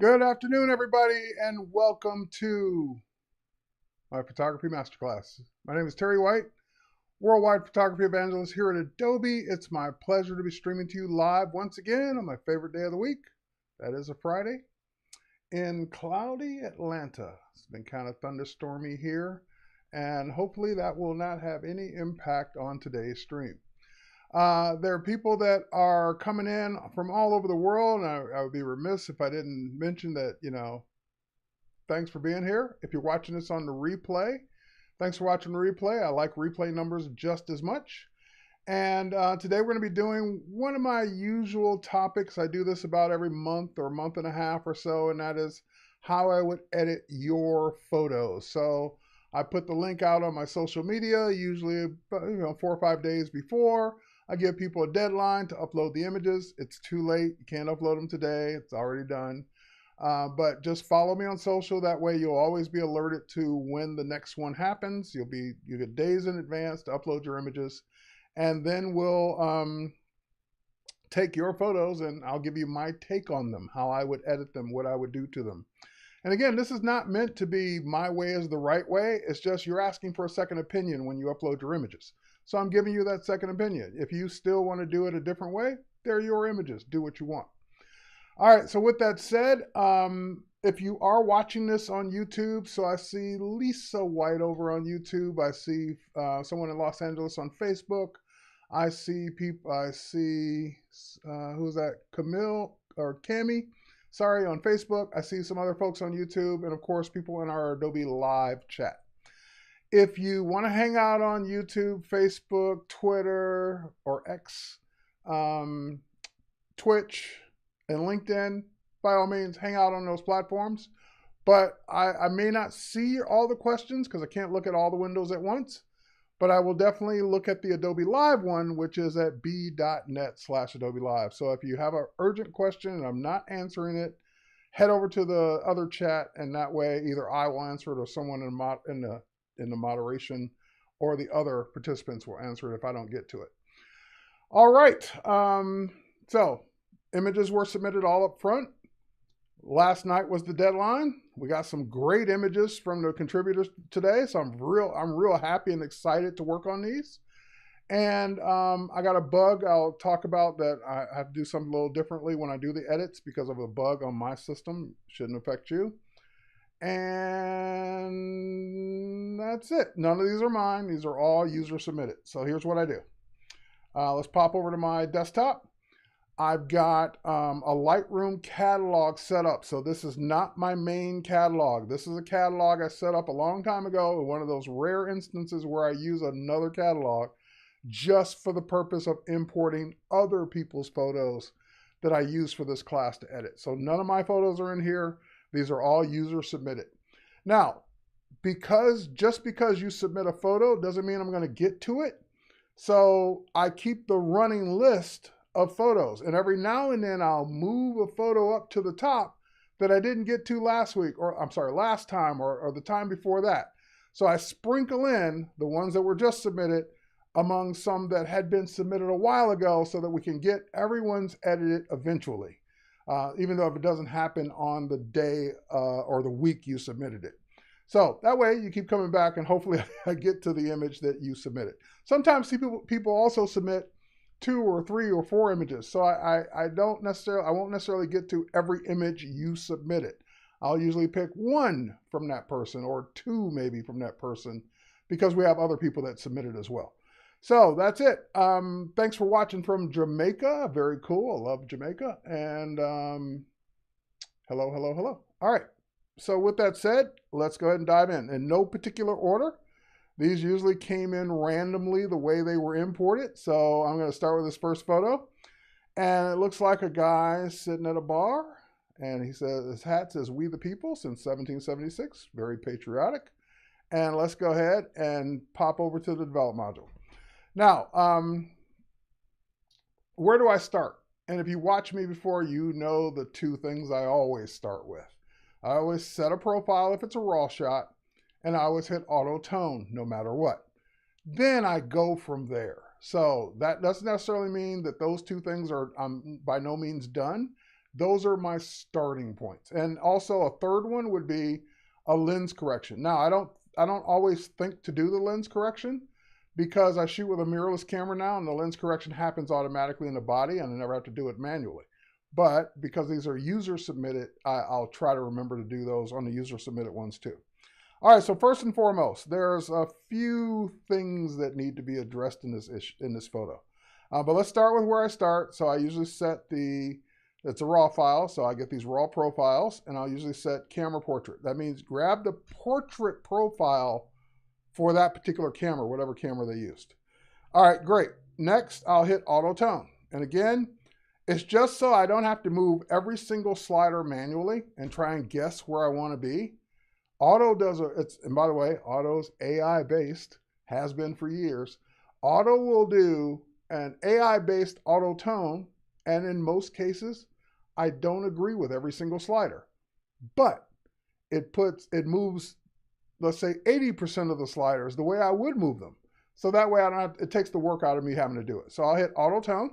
Good afternoon, everybody, and welcome to my photography masterclass. My name is Terry White, worldwide photography evangelist here at Adobe. It's my pleasure to be streaming to you live once again on my favorite day of the week. That is a Friday in cloudy Atlanta. It's been kind of thunderstormy here, and hopefully that will not have any impact on today's stream. There are people that are coming in from all over the world, and I would be remiss if I didn't mention that, thanks for being here. If you're watching this on the replay, thanks for watching the replay. I like replay numbers just as much. And today we're going to be doing one of my usual topics. I do this about every month or month and a half or so, and that is how I would edit your photos. So I put the link out on my social media, usually 4 or 5 days before. I give people a deadline to upload the images. It's too late. You can't upload them today. It's already done. But just follow me on social. That way you'll always be alerted to when the next one happens. You get days in advance to upload your images. And then we'll take your photos and I'll give you my take on them, how I would edit them, what I would do to them. And again, this is not meant to be my way is the right way. It's just you're asking for a second opinion when you upload your images. So I'm giving you that second opinion. If you still want to do it a different way, they're your images. Do what you want. All right, so with that said, if you are watching this on YouTube, so I see Lisa White over on YouTube. I see someone in Los Angeles on Facebook. I see who's that? Camille or Cami, sorry, on Facebook. I see some other folks on YouTube, and of course, people in our Adobe Live chat. If you want to hang out on YouTube, Facebook, Twitter, or X, Twitch, and LinkedIn, by all means, hang out on those platforms. But I may not see all the questions because I can't look at all the windows at once. But I will definitely look at the Adobe Live one, which is at b.net/Adobe Live. So if you have an urgent question and I'm not answering it, head over to the other chat, and that way either I will answer it or someone in the moderation or the other participants will answer it if I don't get to it. All right. So images were submitted all up front. Last night was the deadline. We got some great images from the contributors today, so I'm real happy and excited to work on these. And I got a bug I'll talk about that I have to do something a little differently when I do the edits because of a bug on my system. Shouldn't affect you. And that's it. None of these are mine. These are all user submitted. So here's what I do. Let's pop over to my desktop. I've got a Lightroom catalog set up. So this is not my main catalog. This is a catalog I set up a long time ago, one of those rare instances where I use another catalog just for the purpose of importing other people's photos that I use for this class to edit. So none of my photos are in here. These are all user submitted. Now, just because you submit a photo doesn't mean I'm going to get to it. So I keep the running list of photos, and every now and then I'll move a photo up to the top that I didn't get to last week, or I'm sorry, last time, or the time before that. So I sprinkle in the ones that were just submitted among some that had been submitted a while ago so that we can get everyone's edited eventually, even though if it doesn't happen on the day or the week you submitted it. So that way you keep coming back and hopefully I get to the image that you submitted. Sometimes people also submit 2 or 3 or 4 images. So I won't necessarily get to every image you submitted. I'll usually pick 1 from that person or 2 maybe from that person because we have other people that submitted as well. So that's it. Thanks for watching from Jamaica. Very cool. I love Jamaica. And hello, hello, hello. All right. So with that said, let's go ahead and dive in no particular order. These usually came in randomly the way they were imported. So I'm going to start with this first photo. And it looks like a guy sitting at a bar. And he says, his hat says, "We the People" since 1776. Very patriotic. And let's go ahead and pop over to the develop module. Now, where do I start? And if you watch me before, you know the 2 things I always start with. I always set a profile if it's a raw shot. And I always hit auto tone no matter what. Then I go from there. So that doesn't necessarily mean that those 2 things are by no means done. Those are my starting points. And also a third one would be a lens correction. Now, I don't always think to do the lens correction because I shoot with a mirrorless camera now and the lens correction happens automatically in the body and I never have to do it manually. But because these are user submitted, I'll try to remember to do those on the user submitted ones too. All right, so first and foremost, there's a few things that need to be addressed in this photo. But let's start with where I start. So I usually set it's a raw file, so I get these raw profiles, and I'll usually set camera portrait. That means grab the portrait profile for that particular camera, whatever camera they used. All right, great. Next, I'll hit auto tone. And again, it's just so I don't have to move every single slider manually and try and guess where I want to be. Auto does and by the way, Auto's AI-based, has been for years. Auto will do an AI-based auto tone, and in most cases, I don't agree with every single slider, but it moves, let's say 80% of the sliders the way I would move them. So that way it takes the work out of me having to do it. So I'll hit auto tone.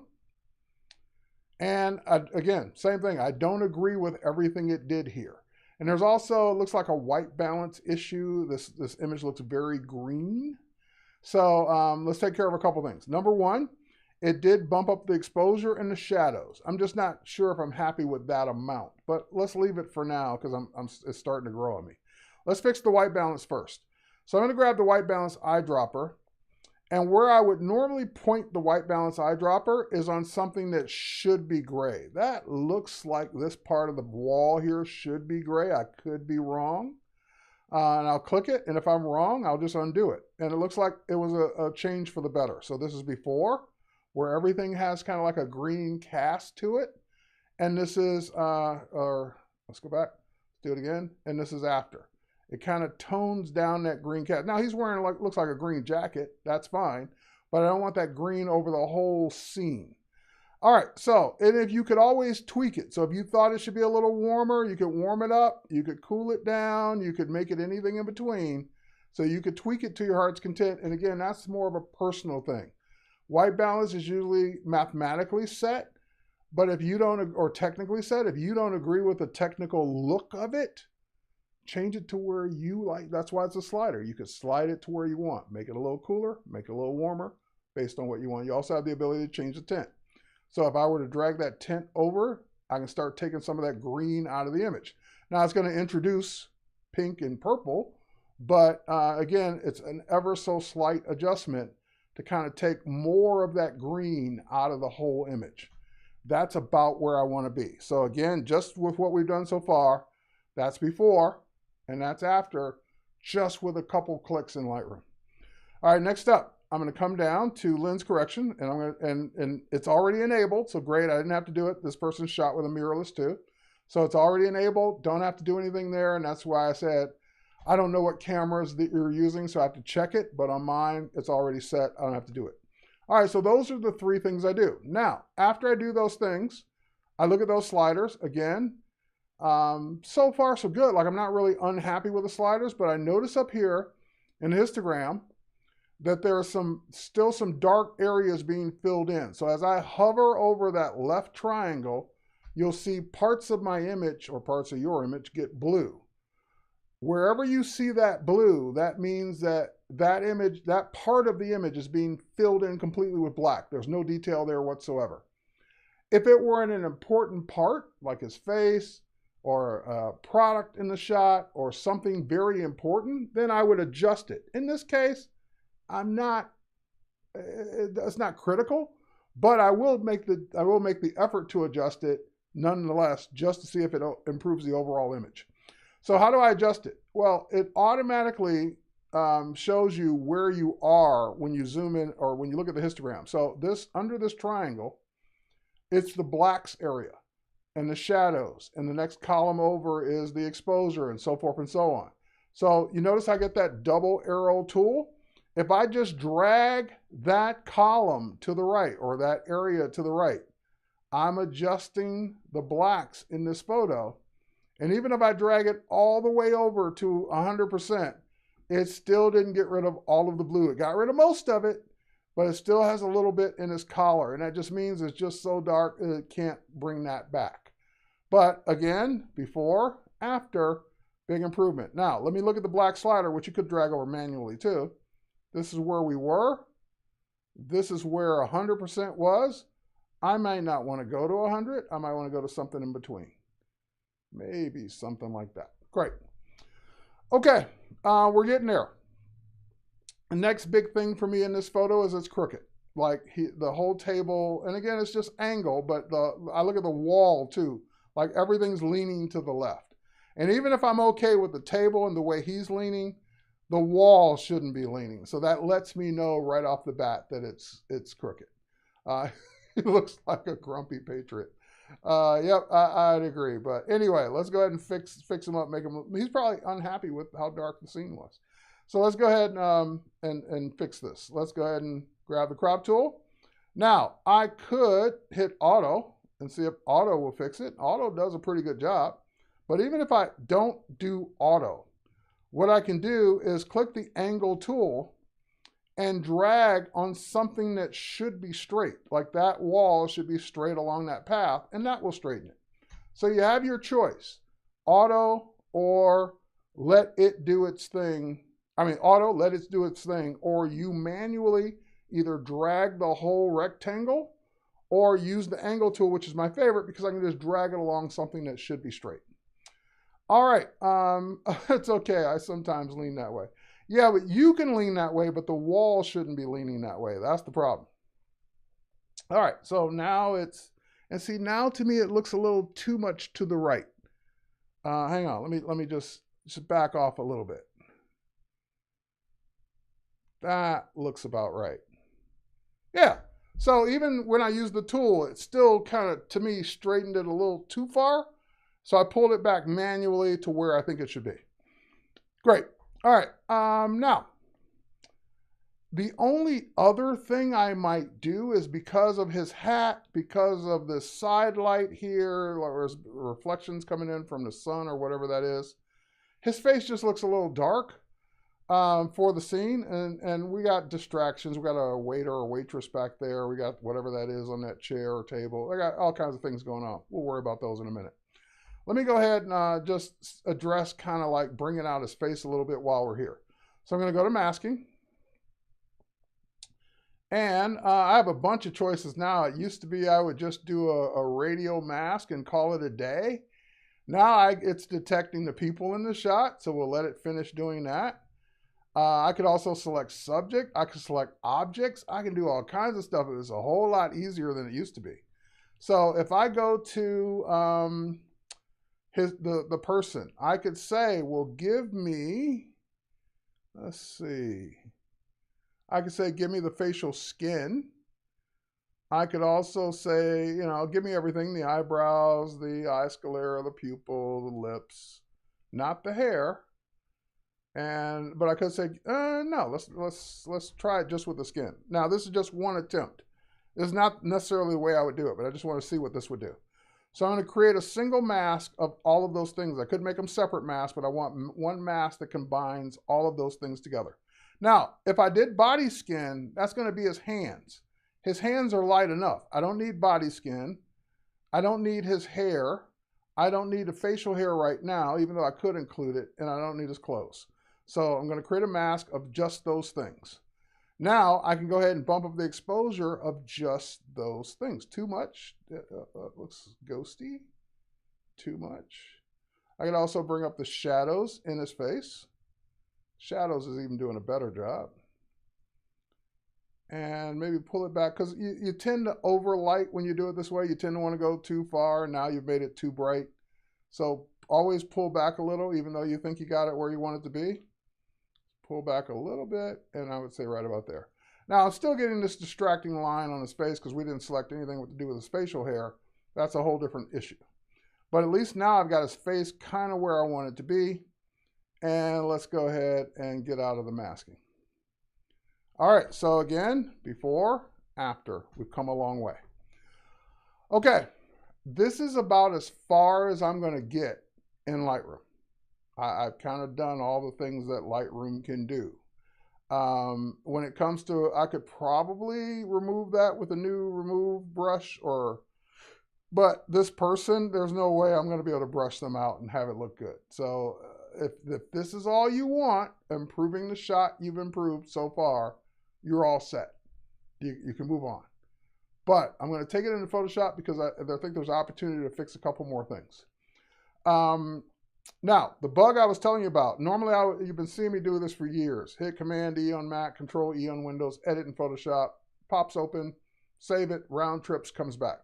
And again, same thing. I don't agree with everything it did here. And there's also, it looks like a white balance issue. This image looks very green. So let's take care of a couple things. Number one, it did bump up the exposure and the shadows. I'm just not sure if I'm happy with that amount, but let's leave it for now because it's starting to grow on me. Let's fix the white balance first. So I'm going to grab the white balance eyedropper, and where I would normally point the white balance eyedropper is on something that should be gray. That looks like this part of the wall here should be gray. I could be wrong. And I'll click it, and if I'm wrong, I'll just undo it. And it looks like it was a change for the better. So this is before, where everything has kind of like a green cast to it. And this is, let's go back, let's do it again. And this is after. It kind of tones down that green cast. Now he's wearing looks like a green jacket, that's fine. But I don't want that green over the whole scene. All right, so, and if you could always tweak it. So if you thought it should be a little warmer, you could warm it up, you could cool it down, you could make it anything in between. So you could tweak it to your heart's content. And again, that's more of a personal thing. White balance is usually mathematically set, but if you don't, or technically set, if you don't agree with the technical look of it, change it to where you like. That's why it's a slider. You could slide it to where you want. Make it a little cooler, make it a little warmer based on what you want. You also have the ability to change the tint. So if I were to drag that tint over, I can start taking some of that green out of the image. Now it's going to introduce pink and purple, but again, it's an ever so slight adjustment to kind of take more of that green out of the whole image. That's about where I want to be. So again, just with what we've done so far, that's before and that's after, just with a couple clicks in Lightroom. All right, next up, I'm going to come down to lens correction, and I'm going to, and it's already enabled, so great, I didn't have to do it. This person shot with a mirrorless too. So it's already enabled, don't have to do anything there, and that's why I said, I don't know what cameras that you're using, so I have to check it, but on mine, it's already set, I don't have to do it. All right, so those are the three things I do. Now, after I do those things, I look at those sliders again. So far, so good. Like, I'm not really unhappy with the sliders, but I notice up here in the histogram that there are still some dark areas being filled in. So as I hover over that left triangle, you'll see parts of my image or parts of your image get blue. Wherever you see that blue, that means that that image, that part of the image is being filled in completely with black. There's no detail there whatsoever. If it were in an important part, like his face or a product in the shot or something very important, then I would adjust it. In this case, it's not critical, but I will make the effort to adjust it nonetheless, just to see if it improves the overall image. So how do I adjust it? Well, it automatically shows you where you are when you zoom in or when you look at the histogram. So under this triangle, it's the blacks area and the shadows, and the next column over is the exposure and so forth and so on. So you notice I get that double arrow tool. If I just drag that column to the right or that area to the right, I'm adjusting the blacks in this photo. And even if I drag it all the way over to 100%, it still didn't get rid of all of the blue. It got rid of most of it, but it still has a little bit in its collar. And that just means it's just so dark that it can't bring that back. But again, before, after, big improvement. Now, let me look at the black slider, which you could drag over manually too. This is where we were. This is where 100% was. I might not want to go to 100. I might want to go to something in between. Maybe something like that. Great. Okay, we're getting there. The next big thing for me in this photo is it's crooked. Like the whole table, and again, it's just angle, but I look at the wall too. Like everything's leaning to the left. And even if I'm okay with the table and the way he's leaning, the wall shouldn't be leaning. So that lets me know right off the bat that it's crooked. He looks like a grumpy patriot. Yep, I'd agree. But anyway, let's go ahead and fix him up, make him. He's probably unhappy with how dark the scene was. So let's go ahead and fix this. Let's go ahead and grab the crop tool. Now, I could hit auto and see if auto will fix it. Auto does a pretty good job. But even if I don't do auto, what I can do is click the angle tool and drag on something that should be straight. Like that wall should be straight along that path, and that will straighten it. So you have your choice, auto or let it do its thing. Auto, let it do its thing, or you manually either drag the whole rectangle or use the angle tool, which is my favorite because I can just drag it along something that should be straight. All right, it's okay. I sometimes lean that way. Yeah, but you can lean that way, but the wall shouldn't be leaning that way. That's the problem. All right, so now now to me it looks a little too much to the right. Hang on, let me just back off a little bit. That looks about right. Yeah, so even when I use the tool, it still kind of, to me, straightened it a little too far. So I pulled it back manually to where I think it should be. Great. All right. Now, the only other thing I might do is because of his hat, because of the side light here, or his reflections coming in from the sun or whatever that is, his face just looks a little dark for the scene. And we got distractions. We got a waiter or waitress back there. We got whatever that is on that chair or table. I got all kinds of things going on. We'll worry about those in a minute. Let me go ahead and just address kind of like bringing out his face a little bit while we're here. So I'm going to go to masking. And I have a bunch of choices now. It used to be I would just do a radial mask and call it a day. Now it's detecting the people in the shot, so we'll let it finish doing that. I could also select subject. I could select objects. I can do all kinds of stuff. It was a whole lot easier than it used to be. So if I go to the person, I could say, well, give me, let's see. I could say, give me the facial skin. I could also say, give me everything, the eyebrows, the eye sclera, the pupil, the lips, not the hair. But I could say, no, let's try it just with the skin. Now, this is just one attempt. This is not necessarily the way I would do it, but I just want to see what this would do. So I'm going to create a single mask of all of those things. I could make them separate masks, but I want one mask that combines all of those things together. Now, if I did body skin, that's going to be his hands. His hands are light enough. I don't need body skin. I don't need his hair. I don't need the facial hair right now, even though I could include it, and I don't need his clothes. So I'm going to create a mask of just those things. Now I can go ahead and bump up the exposure of just those things. Too much, looks ghosty. Too much. I can also bring up the shadows in his face. Shadows is even doing a better job. And maybe pull it back, because you tend to overlight when you do it this way. You tend to want to go too far, and now you've made it too bright. So always pull back a little, even though you think you got it where you want it to be. Pull back a little bit, and I would say right about there. Now, I'm still getting this distracting line on his face because we didn't select anything to do with his facial hair. That's a whole different issue. But at least now I've got his face kind of where I want it to be. And let's go ahead and get out of the masking. All right, so again, before, after, we've come a long way. Okay, this is about as far as I'm going to get in Lightroom. I've kind of done all the things that Lightroom can do. When it comes to, I could probably remove that with a new remove brush or But this person, there's no way I'm going to be able to brush them out and have it look good. So if this is all you want, improving the shot you've improved so far, you're all set. You can move on. But I'm going to take it into Photoshop because I think there's opportunity to fix a couple more things. Now, the bug I was telling you about, normally you've been seeing me do this for years. Hit Command E on Mac, Control E on Windows, edit in Photoshop, pops open, save it, round trips, comes back.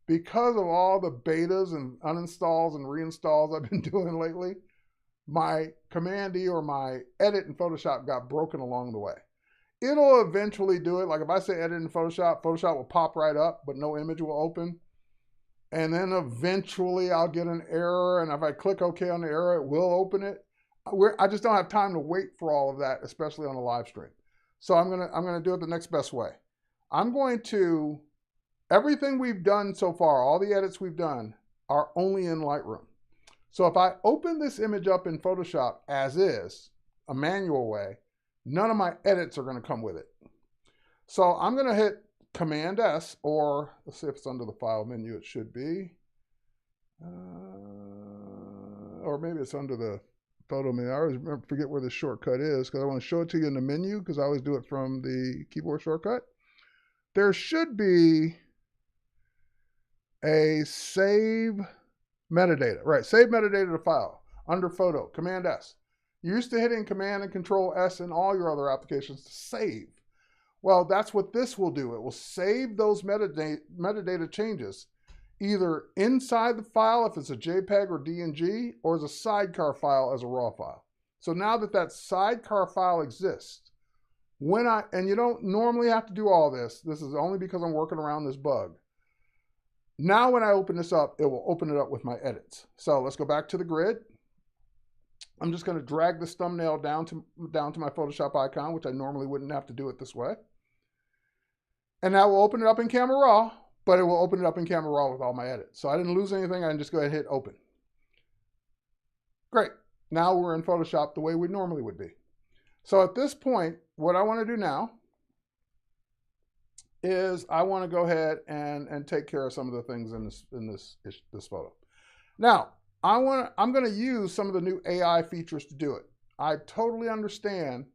Because of all the betas and uninstalls and reinstalls I've been doing lately, my Command E or my edit in Photoshop got broken along the way. It'll eventually do it. Like if I say edit in Photoshop, Photoshop will pop right up, but no image will open. And then eventually I'll get an error, and if I click OK on the error, it will open it. I just don't have time to wait for all of that, especially on a live stream. So I'm gonna do it the next best way. I'm going to, everything we've done so far, all the edits we've done are only in Lightroom. So if I open this image up in Photoshop as is, a manual way, none of my edits are going to come with it. So I'm going to hit Command S, or let's see if it's under the file menu. It should be. Or maybe it's under the photo menu. I always forget where the shortcut is because I want to show it to you in the menu because I always do it from the keyboard shortcut. There should be a save metadata. Right, save metadata to file under photo, Command S. You're used to hitting Command and Control S in all your other applications to save. Well, that's what this will do. It will save those metadata changes either inside the file if it's a JPEG or DNG, or as a sidecar file as a RAW file. So now that that sidecar file exists, and you don't normally have to do all this, this is only because I'm working around this bug. Now when I open this up, it will open it up with my edits. So let's go back to the grid. I'm just going to drag this thumbnail down to my Photoshop icon, which I normally wouldn't have to do it this way. And now we'll open it up in Camera Raw, but it will open it up in Camera Raw with all my edits. So I didn't lose anything. I can just go ahead and hit open. Great. Now we're in Photoshop the way we normally would be. So at this point, what I want to do now is I want to go ahead and take care of some of the things in this photo. Now, I'm going to use some of the new AI features to do it. I totally understand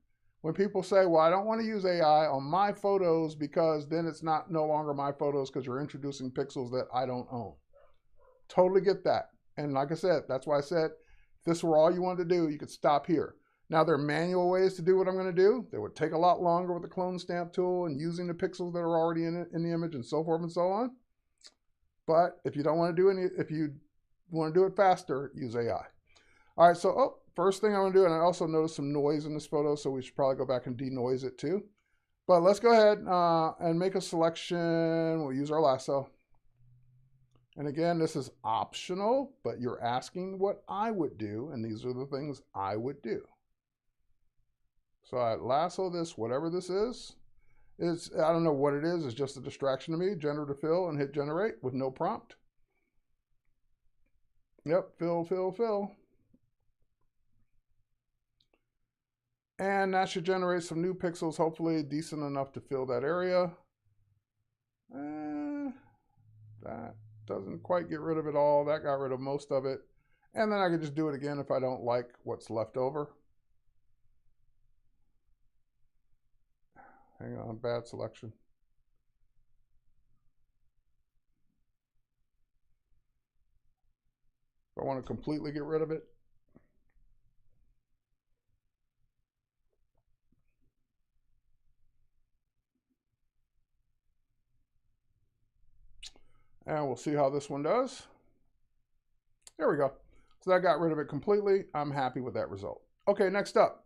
when people say, well, I don't want to use AI on my photos because then it's no longer my photos because you're introducing pixels that I don't own. Totally get that. And like I said, that's why I said, if this were all you wanted to do, you could stop here. Now, there are manual ways to do what I'm going to do. They would take a lot longer with the clone stamp tool and using the pixels that are already in the image and so forth and so on. But if you don't want to do if you want to do it faster, use AI. All right, so first thing I'm going to do, and I also noticed some noise in this photo, so we should probably go back and denoise it too. But let's go ahead and make a selection. We'll use our lasso. And again, this is optional, but you're asking what I would do, and these are the things I would do. So I lasso this, whatever this is. I don't know what it is. It's just a distraction to me. Generative fill and hit generate with no prompt. Yep, fill. And that should generate some new pixels, hopefully decent enough to fill that area. That doesn't quite get rid of it all. That got rid of most of it. And then I could just do it again if I don't like what's left over. Hang on, bad selection. If I want to completely get rid of it, and we'll see how this one does. There we go. So that got rid of it completely. I'm happy with that result. Okay, next up.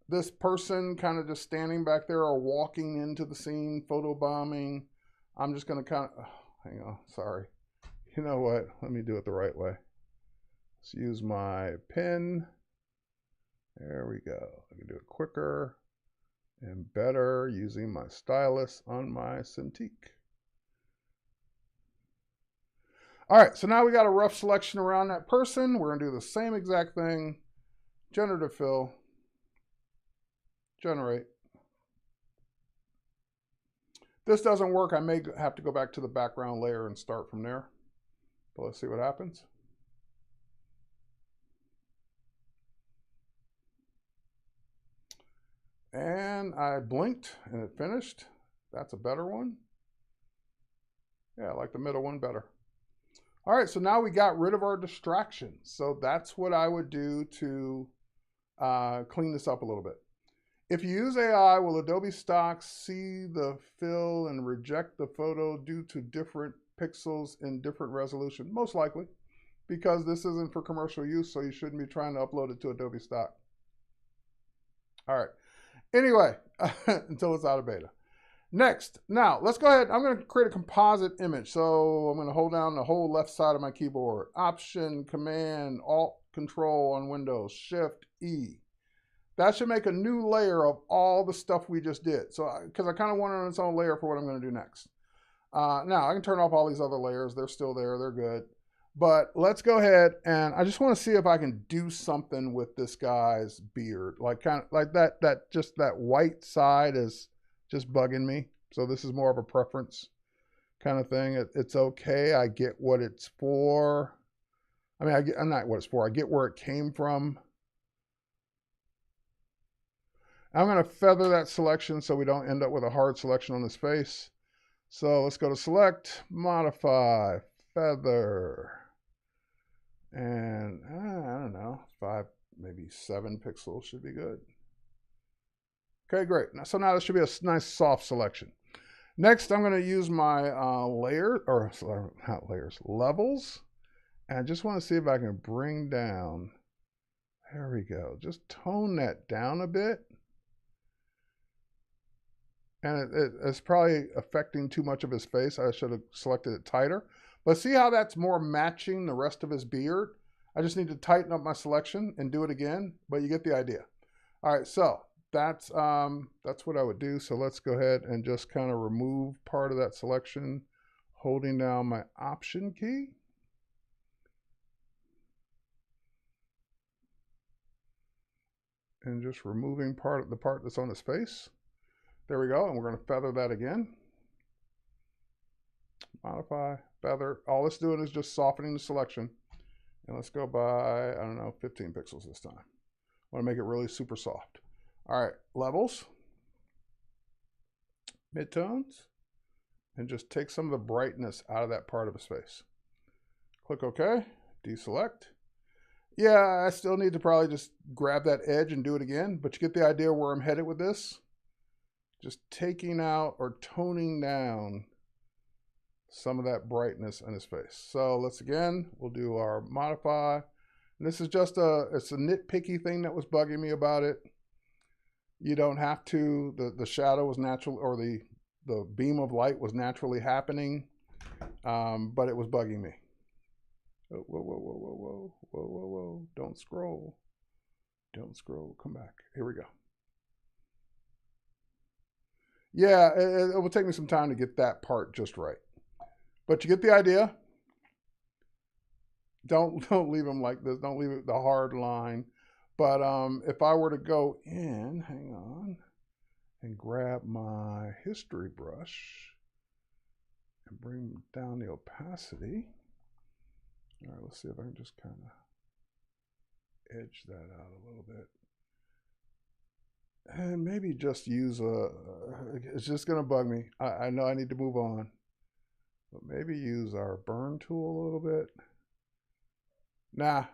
This person kind of just standing back there or walking into the scene, photobombing. I'm just going to kind of, hang on, sorry. You know what? Let me do it the right way. Let's use my pen. There we go. I can do it quicker and better using my stylus on my Cintiq. All right, so now we got a rough selection around that person. We're going to do the same exact thing. Generative fill. Generate. This doesn't work. I may have to go back to the background layer and start from there. But let's see what happens. And I blinked and it finished. That's a better one. Yeah, I like the middle one better. All right, so now we got rid of our distractions. So that's what I would do to clean this up a little bit. If you use AI, will Adobe Stock see the fill and reject the photo due to different pixels in different resolution? Most likely, because this isn't for commercial use, so you shouldn't be trying to upload it to Adobe Stock. All right. Anyway, until it's out of beta. Next, now let's go ahead. I'm going to create a composite image. So I'm going to hold down the whole left side of my keyboard. Option, Command, Alt, Control on Windows, Shift, E. That should make a new layer of all the stuff we just did. So, because I kind of want it on its own layer for what I'm going to do next. Now, I can turn off all these other layers. They're still there. They're good. But let's go ahead and I just want to see if I can do something with this guy's beard. Like kind of like just that white side is just bugging me. So this is more of a preference kind of thing. It's okay. I get what it's for. I mean, I'm not what it's for. I get where it came from. I'm going to feather that selection so we don't end up with a hard selection on this face. So let's go to Select, Modify, Feather. And I don't know, 5, maybe 7 pixels should be good. Okay, great. So now this should be a nice soft selection. Next, I'm going to use my levels. And I just want to see if I can bring down, there we go. Just tone that down a bit. And it's probably affecting too much of his face. I should have selected it tighter. But see how that's more matching the rest of his beard? I just need to tighten up my selection and do it again, but you get the idea. All right, so that's what I would do. So let's go ahead and just kind of remove part of that selection, holding down my Option key. And just removing the part that's on his face. There we go, and we're going to feather that again. Modify, feather. All it's doing is just softening the selection. And let's go by, I don't know, 15 pixels this time. I want to make it really super soft. All right, levels, midtones, and just take some of the brightness out of that part of his face. Click OK, deselect. Yeah, I still need to probably just grab that edge and do it again, but you get the idea where I'm headed with this. Just taking out or toning down some of that brightness in his face. So we'll do our modify. And this is just it's a nitpicky thing that was bugging me about it. You don't have to, the shadow was natural, or the beam of light was naturally happening, but it was bugging me. Oh, whoa, whoa, whoa, whoa, whoa, whoa, whoa, whoa. Don't scroll. Don't scroll. Come back. Here we go. Yeah, it will take me some time to get that part just right. But you get the idea. Don't leave them like this. Don't leave it the hard line. But if I were to go in, hang on, and grab my history brush and bring down the opacity. All right, let's see if I can just kind of edge that out a little bit. And maybe just use it's just going to bug me. I know I need to move on. But maybe use our burn tool a little bit. Nah,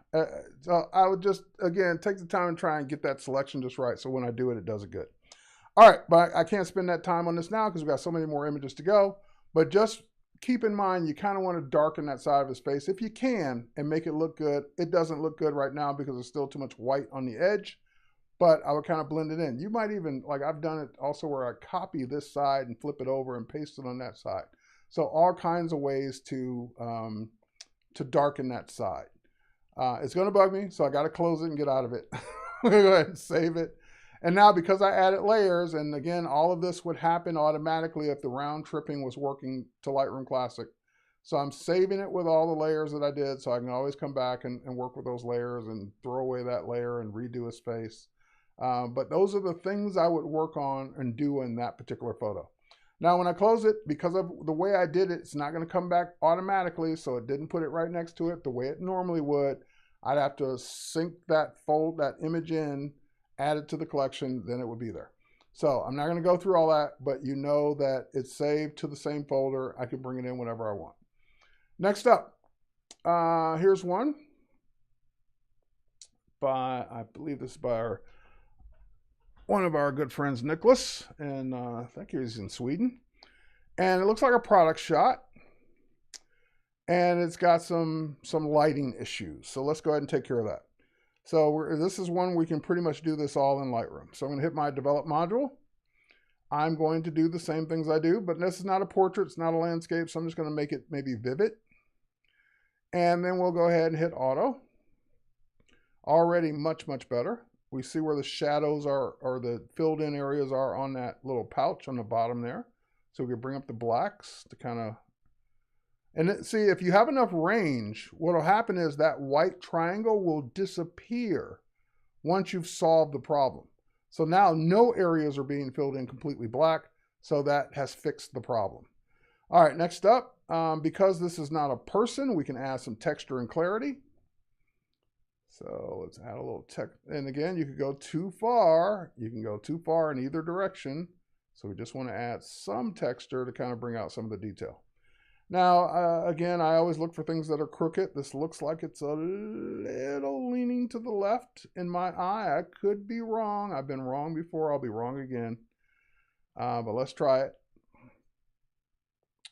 so I would just, again, take the time and try and get that selection just right. So when I do it, it does it good. All right, but I can't spend that time on this now because we've got so many more images to go. But just keep in mind, you kind of want to darken that side of his face if you can and make it look good. It doesn't look good right now because there's still too much white on the edge. But I would kind of blend it in. You might even, like I've done it also where I copy this side and flip it over and paste it on that side. So all kinds of ways to darken that side. It's going to bug me, so I got to close it and get out of it. Go ahead and save it. And now because I added layers, and again, all of this would happen automatically if the round tripping was working to Lightroom Classic. So I'm saving it with all the layers that I did, so I can always come back and work with those layers and throw away that layer and redo his face. But those are the things I would work on and do in that particular photo. Now, when I close it, because of the way I did it, it's not going to come back automatically, so it didn't put it right next to it the way it normally would. I'd have to sync that image in, add it to the collection, then it would be there. So I'm not going to go through all that, but you know that it's saved to the same folder. I can bring it in whenever I want. Next up, here's one by, I believe this is by one of our good friends, Nicholas, and I think he's in Sweden. And it looks like a product shot, and it's got some lighting issues. So let's go ahead and take care of that. So this is one we can pretty much do this all in Lightroom. So I'm going to hit my develop module. I'm going to do the same things I do, but this is not a portrait, it's not a landscape, so I'm just going to make it maybe vivid. And then we'll go ahead and hit auto. Already much, much better. We see where the shadows are, or the filled in areas are on that little pouch on the bottom there. So we can bring up the blacks to kind of, and see, if you have enough range, what will happen is that white triangle will disappear once you've solved the problem. So now no areas are being filled in completely black, so that has fixed the problem. All right, next up, because this is not a person, we can add some texture and clarity. So let's add a little text. And again, you could go too far. You can go too far in either direction. So we just want to add some texture to kind of bring out some of the detail. Now, again, I always look for things that are crooked. This looks like it's a little leaning to the left in my eye. I could be wrong. I've been wrong before. I'll be wrong again. But let's try it.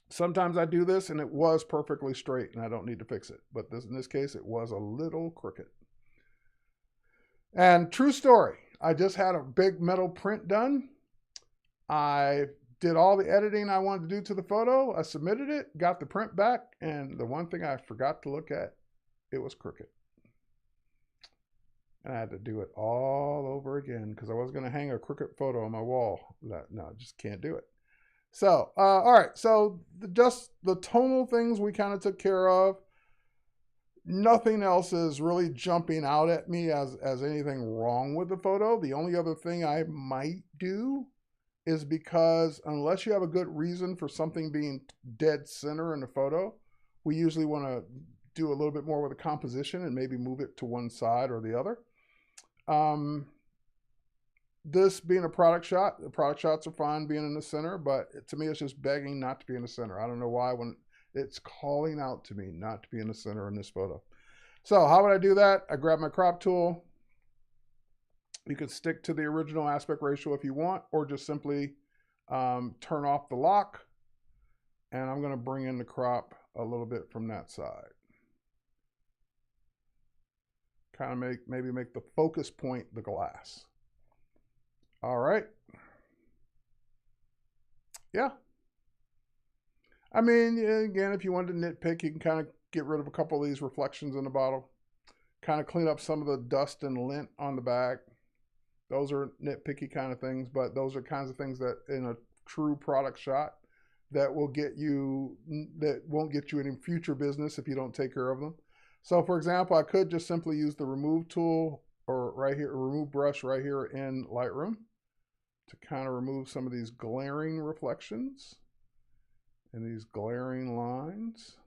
Sometimes I do this and it was perfectly straight and I don't need to fix it. But in this case, it was a little crooked. And true story, I just had a big metal print done. I did all the editing I wanted to do to the photo. I submitted it, got the print back, and the one thing I forgot to look at, it was crooked. And I had to do it all over again because I was going to hang a crooked photo on my wall. No, I just can't do it. So, all right, so just the tonal things we kind of took care of. Nothing else is really jumping out at me as anything wrong with the photo. The only other thing I might do is, because unless you have a good reason for something being dead center in the photo, we usually want to do a little bit more with the composition and maybe move it to one side or the other. This being a product shot, the product shots are fine being in the center, but to me it's just begging not to be in the center. I don't know why, when it's calling out to me not to be in the center in this photo. So how would I do that? I grab my crop tool. You can stick to the original aspect ratio if you want, or just simply turn off the lock. And I'm going to bring in the crop a little bit from that side. Kind of maybe make the focus point the glass. All right. Yeah. I mean, again, if you wanted to nitpick, you can kind of get rid of a couple of these reflections in the bottle. Kind of clean up some of the dust and lint on the back. Those are nitpicky kind of things, but those are kinds of things that in a true product shot that will get you, that won't get you any future business if you don't take care of them. So for example, I could just simply use the remove tool, or right here, remove brush right here in Lightroom, to kind of remove some of these glaring reflections and these glaring lines.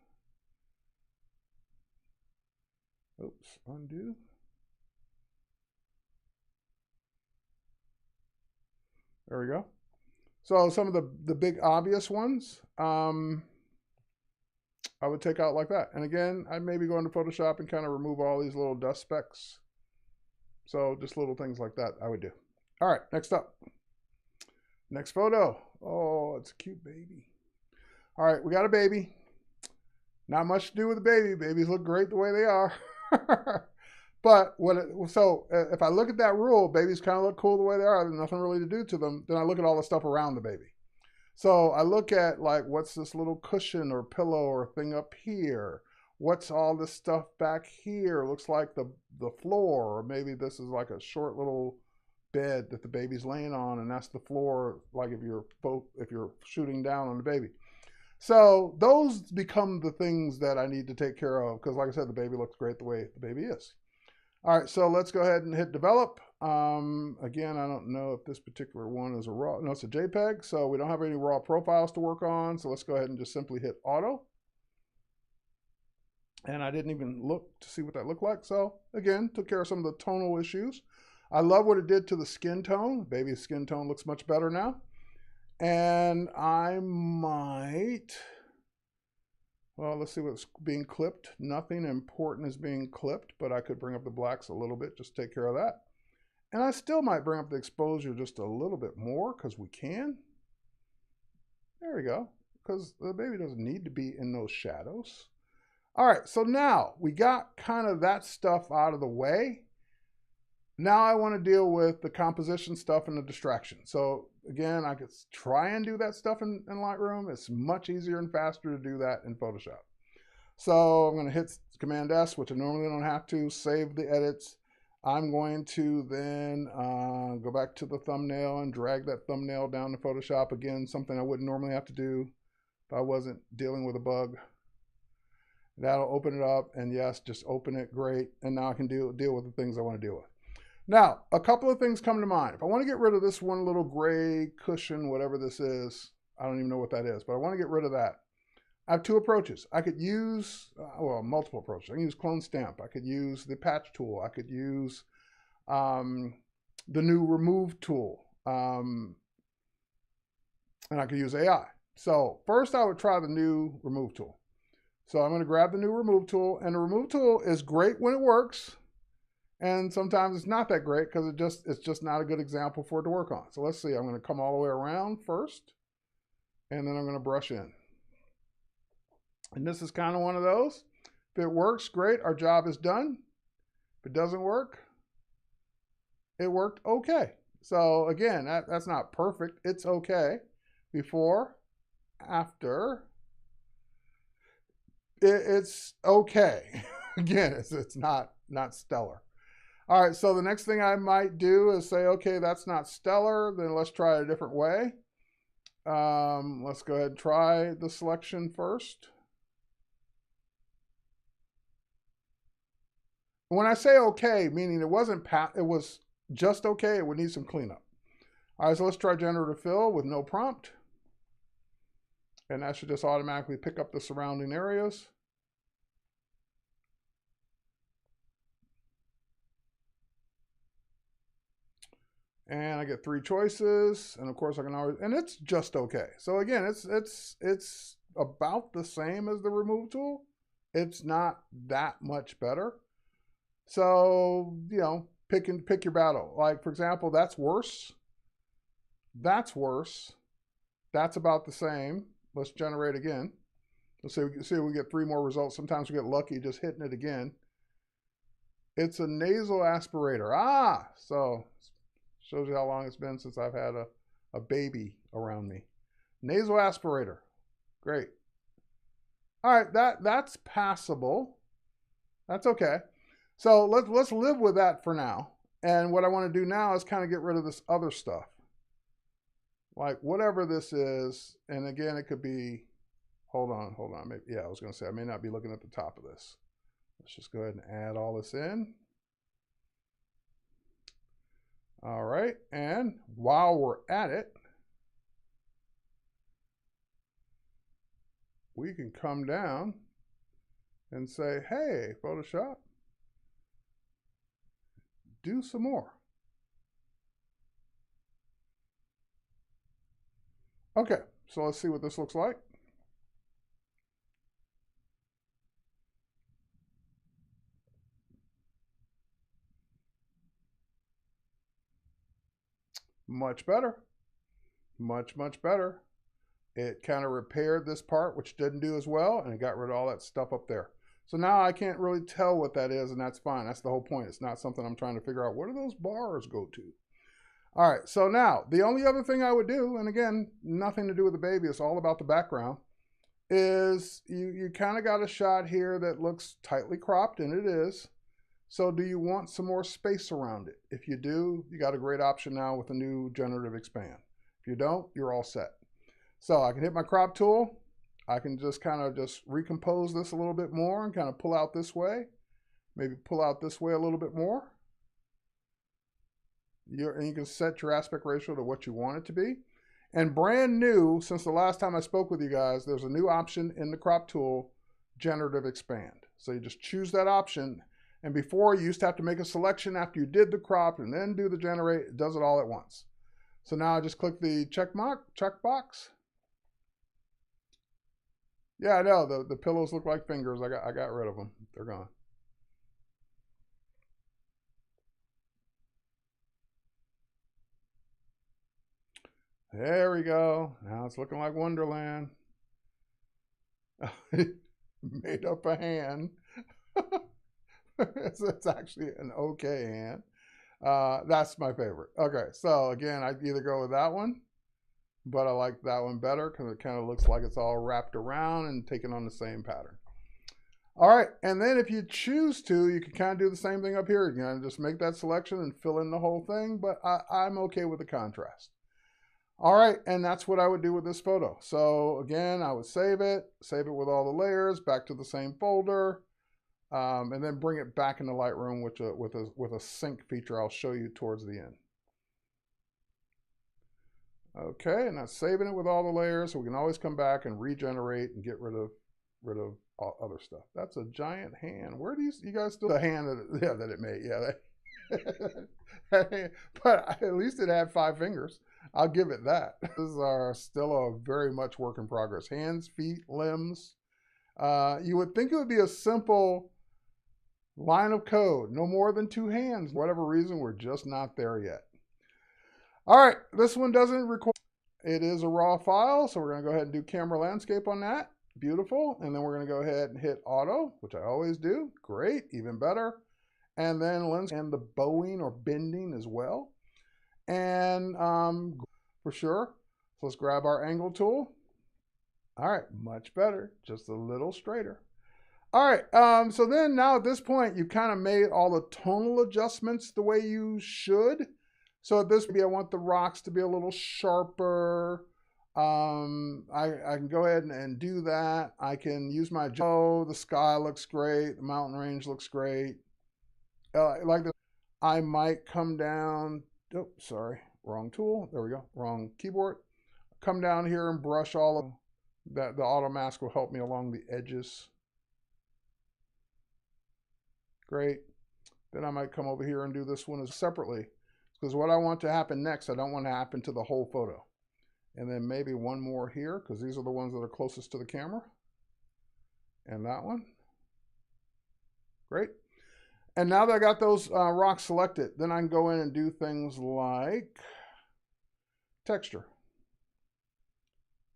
Oops, undo. There we go. So some of the big obvious ones, I would take out like that. And again, I'd maybe go into Photoshop and kind of remove all these little dust specks. So just little things like that I would do. All right, next up. Next photo. Oh, it's a cute baby. All right, we got a baby. Not much to do with the baby. Babies look great the way they are. But if I look at that rule, babies kind of look cool the way they are, there's nothing really to do to them, then I look at all the stuff around the baby. So I look at, like, what's this little cushion or pillow or thing up here? What's all this stuff back here? Looks like the floor, or maybe this is like a short little bed that the baby's laying on, and that's the floor, like if you're shooting down on the baby. So those become the things that I need to take care of, because like I said, the baby looks great the way the baby is. All right, so let's go ahead and hit develop. Again, I don't know if this particular one is a raw. No, it's a JPEG, so we don't have any raw profiles to work on. So let's go ahead and just simply hit auto. And I didn't even look to see what that looked like. So again, took care of some of the tonal issues. I love what it did to the skin tone. Baby's skin tone looks much better now. And I might, well, let's see what's being clipped. Nothing important is being clipped, but I could bring up the blacks a little bit, just take care of that. And I still might bring up the exposure just a little bit more because we can. There we go, because the baby doesn't need to be in those shadows. All right, so now we got kind of that stuff out of the way. Now I want to deal with the composition stuff and the distraction. So again, I could try and do that stuff in Lightroom. It's much easier and faster to do that in Photoshop. So I'm going to hit Command S, which I normally don't have to, save the edits. I'm going to then go back to the thumbnail and drag that thumbnail down to Photoshop. Again, something I wouldn't normally have to do if I wasn't dealing with a bug. That'll open it up, and yes, just open it, great. And now I can deal with the things I want to deal with. Now, a couple of things come to mind. If I want to get rid of this one little gray cushion, whatever this is, I don't even know what that is, but I want to get rid of that. I have two approaches. I could use, well, multiple approaches. I can use Clone Stamp. I could use the Patch tool. I could use the new Remove tool. And I could use AI. So first I would try the new Remove tool. So I'm going to grab the new Remove tool, and the Remove tool is great when it works, and sometimes it's not that great because it's just not a good example for it to work on. So let's see, I'm going to come all the way around first, and then I'm going to brush in. And this is kind of one of those. If it works, great, our job is done. If it doesn't work, it worked okay. So again, that's not perfect, it's okay. Before, after, it's okay. Again, it's not stellar. All right, so the next thing I might do is say, okay, that's not stellar, then let's try it a different way. Let's go ahead and try the selection first. When I say okay, meaning it was just okay, it would need some cleanup. All right, so let's try generative fill with no prompt. And that should just automatically pick up the surrounding areas. And I get 3 choices, and of course I can always, and it's just okay. So again, it's about the same as the Remove tool. It's not that much better. So, you know, pick your battle. Like for example, that's worse. That's worse. That's about the same. Let's generate again. Let's see if we get 3 more results. Sometimes we get lucky just hitting it again. It's a nasal aspirator. So shows you how long it's been since I've had a baby around me. Nasal aspirator. Great. All right, that's passable. That's okay. So let's live with that for now. And what I want to do now is kind of get rid of this other stuff. Like whatever this is, and again, it could be, hold on. Maybe, yeah, I was going to say, I may not be looking at the top of this. Let's just go ahead and add all this in. All right, and while we're at it, we can come down and say, hey, Photoshop, do some more. Okay, so let's see what this looks like. Much better. Much better. It kind of repaired this part, which didn't do as well, and it got rid of all that stuff up there. So now I can't really tell what that is, and that's fine. That's the whole point. It's not something I'm trying to figure out. Where do those bars go to? All right, so now the only other thing I would do, and again, nothing to do with the baby, it's all about the background, is you kind of got a shot here that looks tightly cropped, and it is. So do you want some more space around it? If you do, you got a great option now with the new generative expand. If you don't, you're all set. So I can hit my crop tool. I can just kind of just recompose this a little bit more and kind of pull out this way. Maybe pull out this way a little bit more. And you can set your aspect ratio to what you want it to be. And brand new, since the last time I spoke with you guys, there's a new option in the crop tool, generative expand. So you just choose that option. And before, you used to have to make a selection after you did the crop and then do the generate. It does it all at once. So now I just click the check box. Yeah, I know, the pillows look like fingers. I got rid of them. They're gone. There we go. Now it's looking like Wonderland. Made up a hand. It's actually an okay hand. That's my favorite. Okay, so again, I'd either go with that one, but I like that one better because it kind of looks like it's all wrapped around and taking on the same pattern. All right, and then if you choose to, you can kind of do the same thing up here again. Just make that selection and fill in the whole thing, but I'm okay with the contrast. All right, and that's what I would do with this photo. So again, I would save it with all the layers, back to the same folder, and then bring it back into Lightroom with a sync feature I'll show you towards the end. Okay, and that's saving it with all the layers, so we can always come back and regenerate and get rid of all other stuff. That's a giant hand. Where do you guys still the hand that it made? Yeah, but at least it had 5 fingers. I'll give it that. These are still a very much work in progress. Hands, feet, limbs. You would think it would be a simple line of code, no more than 2 hands. For whatever reason, we're just not there yet. All right, this one doesn't require. It is a raw file, so we're going to go ahead and do camera landscape on that. Beautiful. And then we're going to go ahead and hit auto, which I always do. Great, even better. And then lens and the bowing or bending as well. And for sure. So let's grab our angle tool. All right, much better, just a little straighter. All right, so then now at this point, you've kind of made all the tonal adjustments the way you should. So at this point, I want the rocks to be a little sharper. I can go ahead and do that. I can use my, oh, the sky looks great. The mountain range looks great. Like this, I might come down, oh, sorry, wrong tool. There we go, wrong keyboard. Come down here and brush all of that. The auto mask will help me along the edges. Great. Then I might come over here and do this one separately, because what I want to happen next, I don't want to happen to the whole photo. And then maybe one more here, because these are the ones that are closest to the camera. And that one. Great. And now that I got those rocks selected, then I can go in and do things like texture.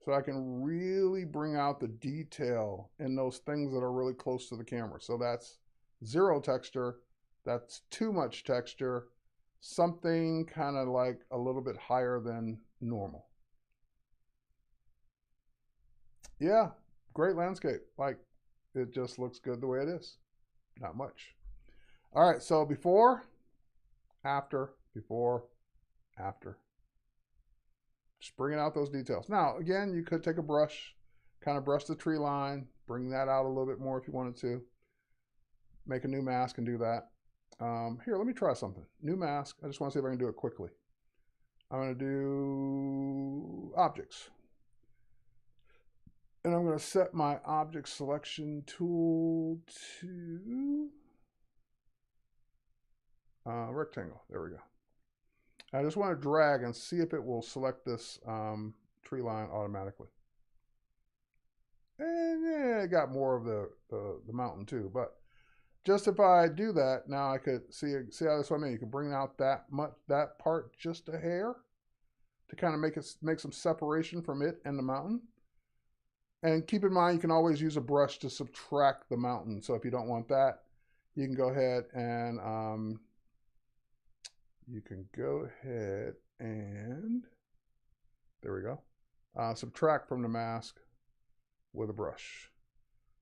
So I can really bring out the detail in those things that are really close to the camera. So that's 0 texture, that's too much texture, something kind of like a little bit higher than normal. Yeah, great landscape. Like, it just looks good the way it is. Not much. All right, so before, after, before, after. Just bringing out those details. Now, again, you could take a brush, kind of brush the tree line, bring that out a little bit more if you wanted to. Make a new mask and do that. Here, let me try something. New mask. I just want to see if I can do it quickly. I'm going to do objects. And I'm going to set my object selection tool to rectangle. There we go. I just want to drag and see if it will select this tree line automatically. And yeah, it got more of the mountain too. But just if I do that, now I could see how that's what I mean. You can bring out that part just a hair to kind of make some separation from it and the mountain. And keep in mind, you can always use a brush to subtract the mountain. So if you don't want that, you can go ahead and there we go, subtract from the mask with a brush.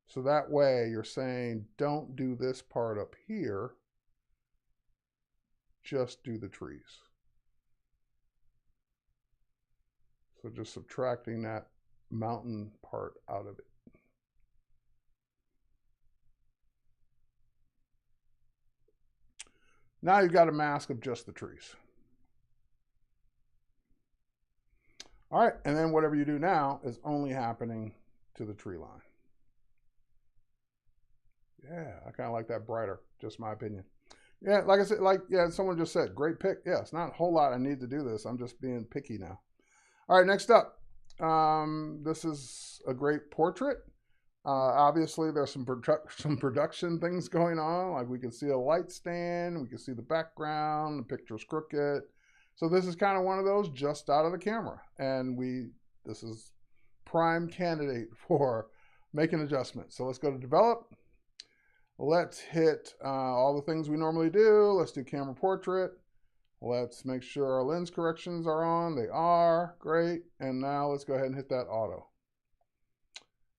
So that way you're saying, don't do this part up here, just do the trees. So just subtracting that mountain part out of it. Now you've got a mask of just the trees. All right, and then whatever you do now is only happening to the tree line. Yeah, I kind of like that brighter, just my opinion. Yeah, like I said, someone just said, great pick. Yeah, it's not a whole lot I need to do this. I'm just being picky now. All right, next up. This is a great portrait. Obviously, there's some production things going on. Like we can see a light stand, we can see the background, the picture's crooked. So this is kind of one of those just out of the camera. And this is prime candidate for making adjustments. So let's go to develop. Let's hit all the things we normally do. Let's do camera portrait. Let's make sure our lens corrections are on. They are. Great. And now let's go ahead and hit that auto.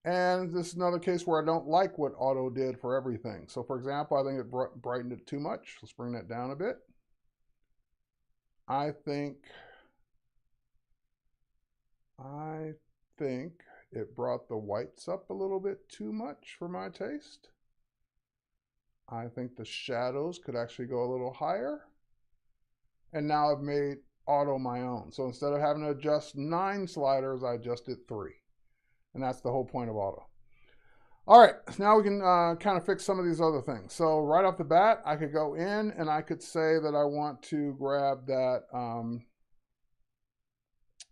And this is another case where I don't like what auto did for everything. So for example, I think it brightened it too much. Let's bring that down a bit. I think it brought the whites up a little bit too much for my taste. I think the shadows could actually go a little higher. And now I've made auto my own. So instead of having to adjust 9 sliders, I adjusted 3. And that's the whole point of auto. All right, so now we can kind of fix some of these other things. So right off the bat, I could go in and I could say that I want to grab that,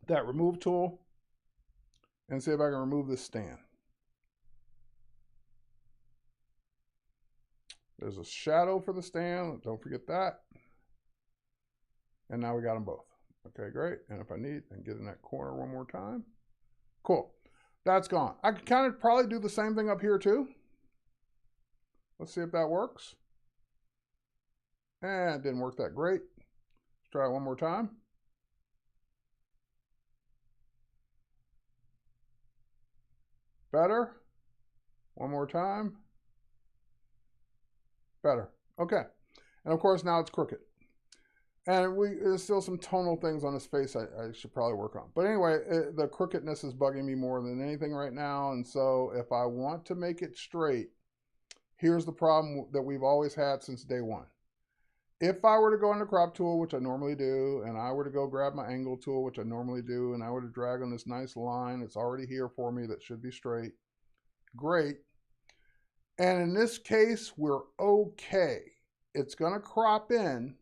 that remove tool and see if I can remove this stand. There's a shadow for the stand, don't forget that. And now we got them both. Okay, great. And if I need, I can get in that corner one more time. Cool. That's gone. I could kind of probably do the same thing up here too. Let's see if that works. And it didn't work that great. Let's try it one more time. Better. One more time. Better. Okay. And of course now it's crooked. And there's still some tonal things on his face I should probably work on. But anyway, the crookedness is bugging me more than anything right now. And so if I want to make it straight, here's the problem that we've always had since day one. If I were to go into crop tool, which I normally do, and I were to go grab my angle tool, which I normally do, and I were to drag on this nice line, it's already here for me that should be straight. Great. And in this case, we're okay. It's going to crop in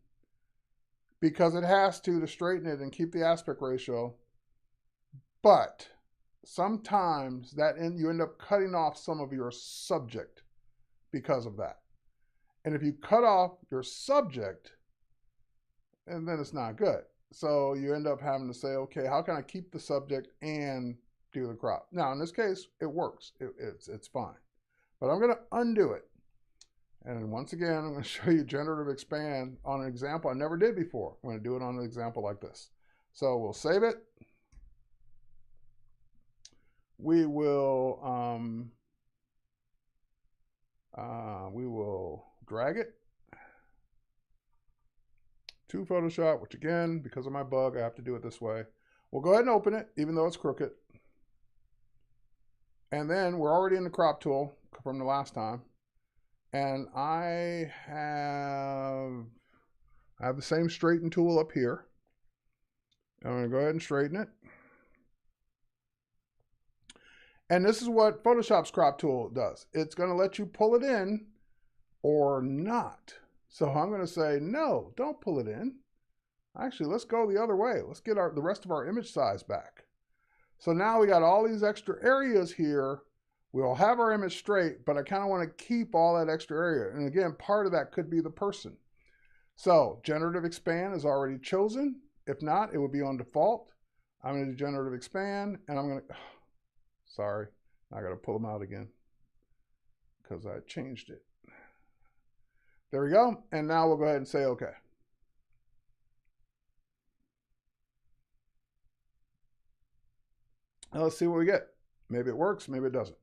because it has to straighten it and keep the aspect ratio. But sometimes you end up cutting off some of your subject because of that. And if you cut off your subject, and then it's not good. So you end up having to say, okay, how can I keep the subject and do the crop? Now, in this case, it works. It's fine. But I'm going to undo it. And once again, I'm going to show you generative expand on an example I never did before. I'm going to do it on an example like this. So we'll save it. We will drag it to Photoshop, which again, because of my bug, I have to do it this way. We'll go ahead and open it, even though it's crooked. And then we're already in the crop tool from the last time. And I have the same straighten tool up here. I'm going to go ahead and straighten it. And this is what Photoshop's crop tool does. It's going to let you pull it in or not. So I'm going to say, no, don't pull it in. Actually, let's go the other way. Let's get the rest of our image size back. So now we got all these extra areas here. We'll have our image straight, but I kind of want to keep all that extra area. And again, part of that could be the person. So generative expand is already chosen. If not, it would be on default. I'm going to do generative expand, and I'm going to, sorry, I got to pull them out again because I changed it. There we go. And now we'll go ahead and say okay. Now let's see what we get. Maybe it works, maybe it doesn't.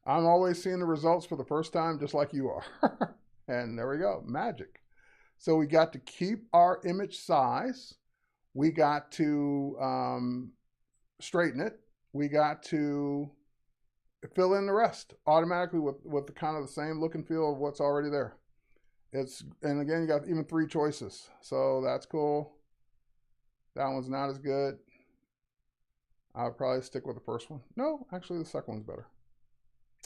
I'm always seeing the results for the first time, just like you are. And there we go, magic. So we got to keep our image size. We got to straighten it. We got to fill in the rest automatically with the kind of the same look and feel of what's already there. And again, you got even 3 choices. So that's cool. That one's not as good. I'll probably stick with the first one. No, actually the second one's better.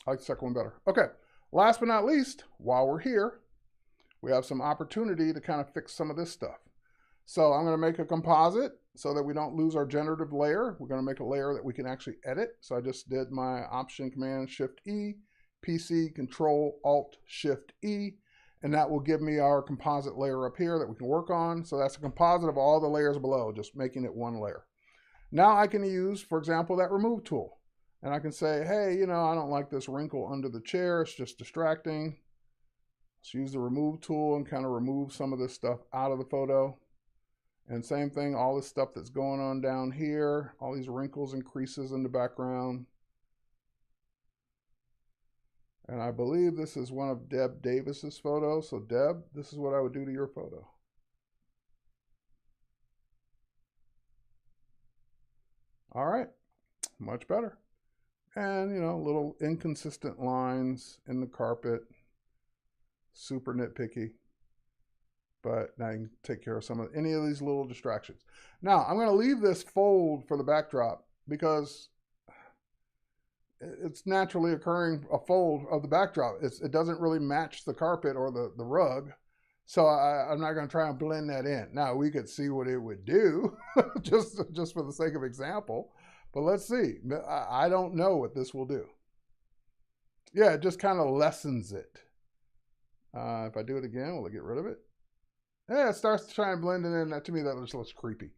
I like the second one better. Okay, last but not least, while we're here, we have some opportunity to kind of fix some of this stuff. So I'm going to make a composite so that we don't lose our generative layer. We're going to make a layer that we can actually edit. So I just did my Option Command Shift E, PC Control Alt Shift E, and that will give me our composite layer up here that we can work on. So that's a composite of all the layers below, just making it one layer. Now I can use, for example, that remove tool. And I can say, hey, you know, I don't like this wrinkle under the chair. It's just distracting. Let's use the remove tool and kind of remove some of this stuff out of the photo. And same thing, all this stuff that's going on down here, all these wrinkles and creases in the background. And I believe this is one of Deb Davis's photos. So Deb, this is what I would do to your photo. All right, much better. And, you know, little inconsistent lines in the carpet, super nitpicky. But now you can take care of any of these little distractions. Now, I'm going to leave this fold for the backdrop because it's naturally occurring a fold of the backdrop. It doesn't really match the carpet or the rug. So I'm not going to try and blend that in. Now, we could see what it would do just for the sake of example. But let's see. I don't know what this will do. Yeah, it just kind of lessens it. If I do it again, will it get rid of it? Yeah, it starts to try and blend it in. To me, that just looks creepy.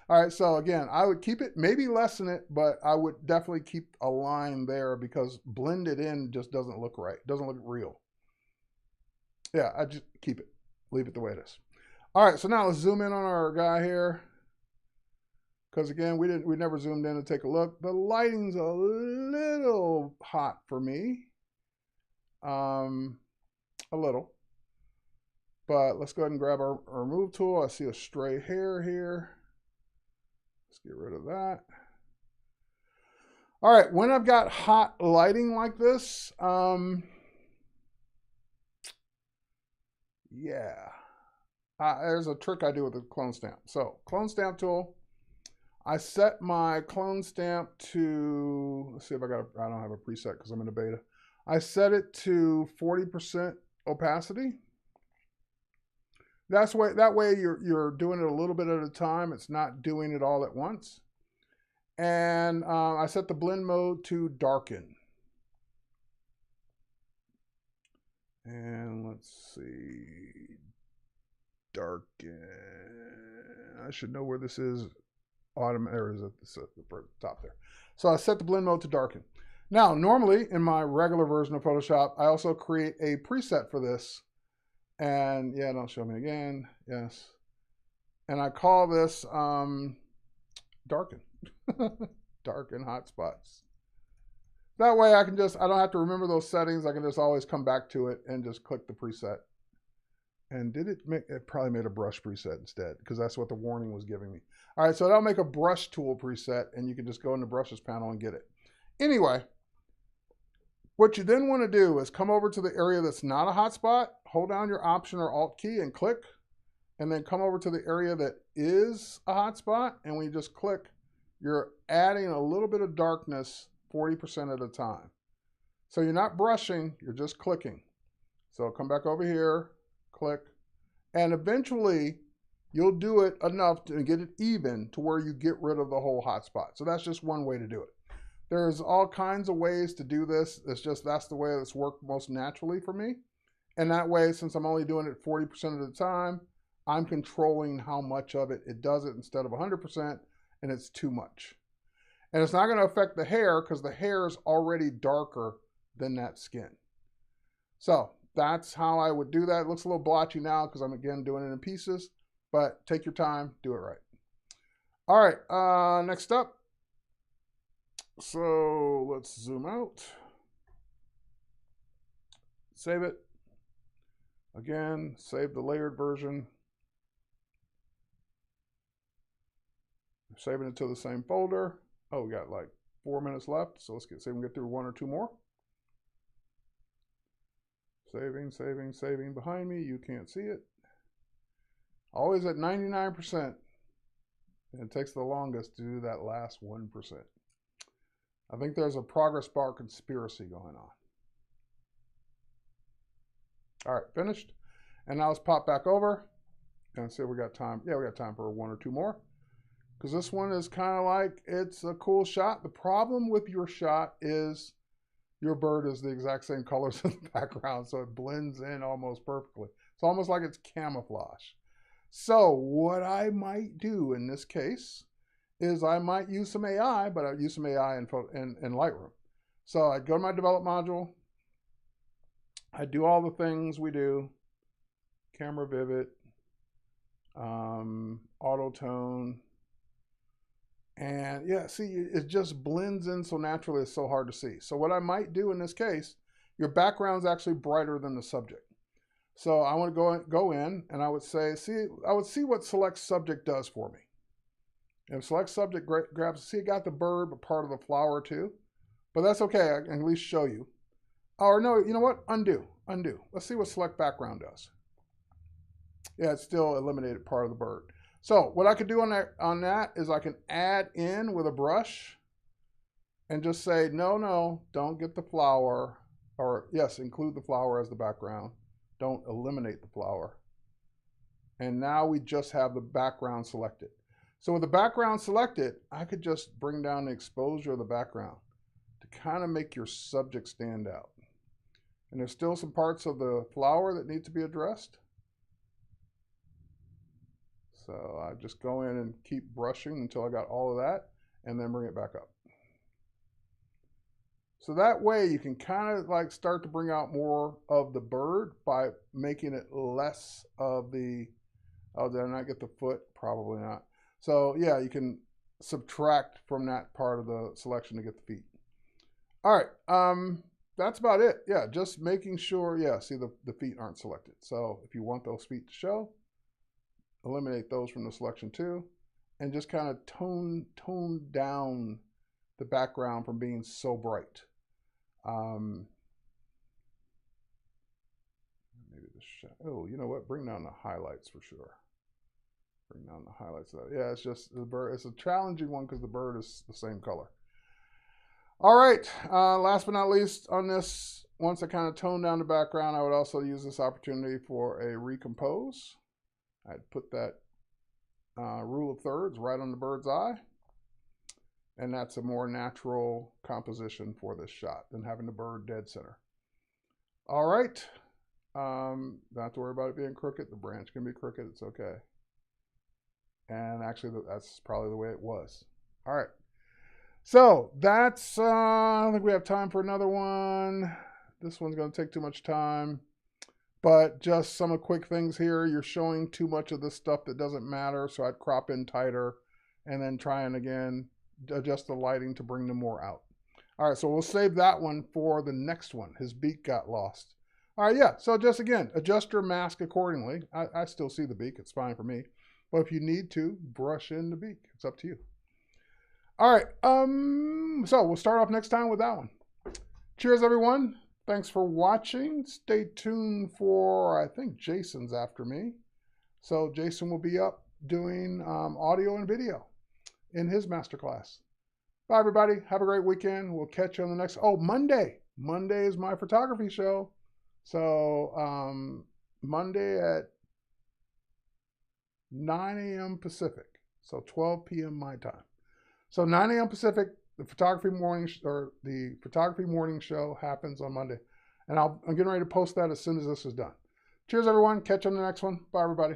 All right, so again, I would keep it, maybe lessen it, but I would definitely keep a line there because blended in just doesn't look right. It doesn't look real. Yeah, I just keep it. Leave it the way it is. All right, so now let's zoom in on our guy here. Because again, we never zoomed in to take a look. The lighting's a little hot for me. A little. But let's go ahead and grab our remove tool. I see a stray hair here. Let's get rid of that. All right, when I've got hot lighting like this, yeah. There's a trick I do with the clone stamp. So, clone stamp tool. I set my clone stamp to, let's see if I don't have a preset because I'm in a beta. I set it to 40% opacity. That way you're doing it a little bit at a time. It's not doing it all at once. And I set the blend mode to darken. And let's see, darken. I should know where this is. There is at the top there. So I set the blend mode to darken. Now, normally in my regular version of Photoshop, I also create a preset for this. And yeah, don't show me again. Yes. And I call this darken. Darken hotspots. That way I don't have to remember those settings. I can just always come back to it and just click the preset. And it probably made a brush preset instead because that's what the warning was giving me. All right, so that'll make a brush tool preset and you can just go in the brushes panel and get it. Anyway, what you then want to do is come over to the area that's not a hotspot, hold down your Option or Alt key and click, and then come over to the area that is a hotspot, and when you just click, you're adding a little bit of darkness 40% at a time. So you're not brushing, you're just clicking. So come back over here, click, and eventually you'll do it enough to get it even to where you get rid of the whole hotspot. So that's just one way to do it. There's all kinds of ways to do this. That's the way it's worked most naturally for me. And that way, since I'm only doing it 40% of the time, I'm controlling how much of it does it instead of 100%, and it's too much. And it's not going to affect the hair because the hair is already darker than that skin. So that's how I would do that. It looks a little blotchy now because I'm, again, doing it in pieces, but take your time, do it right. All right, next up. So let's zoom out. Save it. Again, save the layered version. I'm saving it to the same folder. Oh, we got like 4 minutes left, so let's see if we can get through 1 or 2 more. Saving, saving, saving behind me. You can't see it. Always at 99%. And it takes the longest to do that last 1%. I think there's a progress bar conspiracy going on. All right, finished. And now let's pop back over and see if we got time. Yeah, we got time for one or two more. Because this one is kind of like, it's a cool shot. The problem with your shot is your bird is the exact same colors in the background, so it blends in almost perfectly. It's almost like it's camouflage. So what I might do in this case is I might use some AI, but I'd use some AI in Lightroom. So I'd go to my develop module. I do all the things we do, camera vivid, auto tone, and yeah, see, it just blends in so naturally, it's so hard to see. So what I might do in this case, your background's actually brighter than the subject. So I want to go in and I would say, I would see what select subject does for me. And select subject grabs, see, it got the bird, but part of the flower too. But that's okay, I can at least show you. Or no, you know what? Undo. Let's see what select background does. Yeah, it still eliminated part of the bird. So what I could do on that is I can add in with a brush and just say, no, don't get the flower, or yes, include the flower as the background. Don't eliminate the flower. And now we just have the background selected. So with the background selected, I could just bring down the exposure of the background to kind of make your subject stand out. And there's still some parts of the flower that need to be addressed. So I just go in and keep brushing until I got all of that, and then bring it back up. So that way you can kind of like start to bring out more of the bird by making it less of the, oh, did I not get the foot? Probably not. So yeah, you can subtract from that part of the selection to get the feet. All right, that's about it. Yeah, just making sure, yeah, see the feet aren't selected. So if you want those feet to show, eliminate those from the selection too, and just kind of tone down the background from being so bright. Maybe the shot. Oh, you know what? Bring down the highlights for sure. Bring down the highlights of that. Yeah, it's just the bird. It's a challenging one because the bird is the same color. All right. Last but not least on this, once I kind of tone down the background, I would also use this opportunity for a recompose. I'd put that rule of thirds right on the bird's eye. And that's a more natural composition for this shot than having the bird dead center. All right. Don't have to worry about it being crooked. The branch can be crooked. It's okay. And actually, that's probably the way it was. All right. So that's, I think we have time for another one. This one's going to take too much time. But just some quick things here. You're showing too much of this stuff that doesn't matter. So I'd crop in tighter and then try and again adjust the lighting to bring them more out. All right, so we'll save that one for the next one. His beak got lost. All right, yeah, so just again, adjust your mask accordingly. I still see the beak, it's fine for me. But if you need to, brush in the beak. It's up to you. All right, so we'll start off next time with that one. Cheers, everyone. Thanks for watching. Stay tuned for, I think Jason's after me. So Jason will be up doing audio and video in his masterclass. Bye, everybody. Have a great weekend. We'll catch you on the next. Oh, Monday. Monday is my photography show. So Monday at 9 a.m. Pacific. So 12 p.m. my time. So 9 a.m. Pacific, the photography morning show happens on Monday. And I'm getting ready to post that as soon as this is done. Cheers, everyone. Catch you on the next one. Bye, everybody.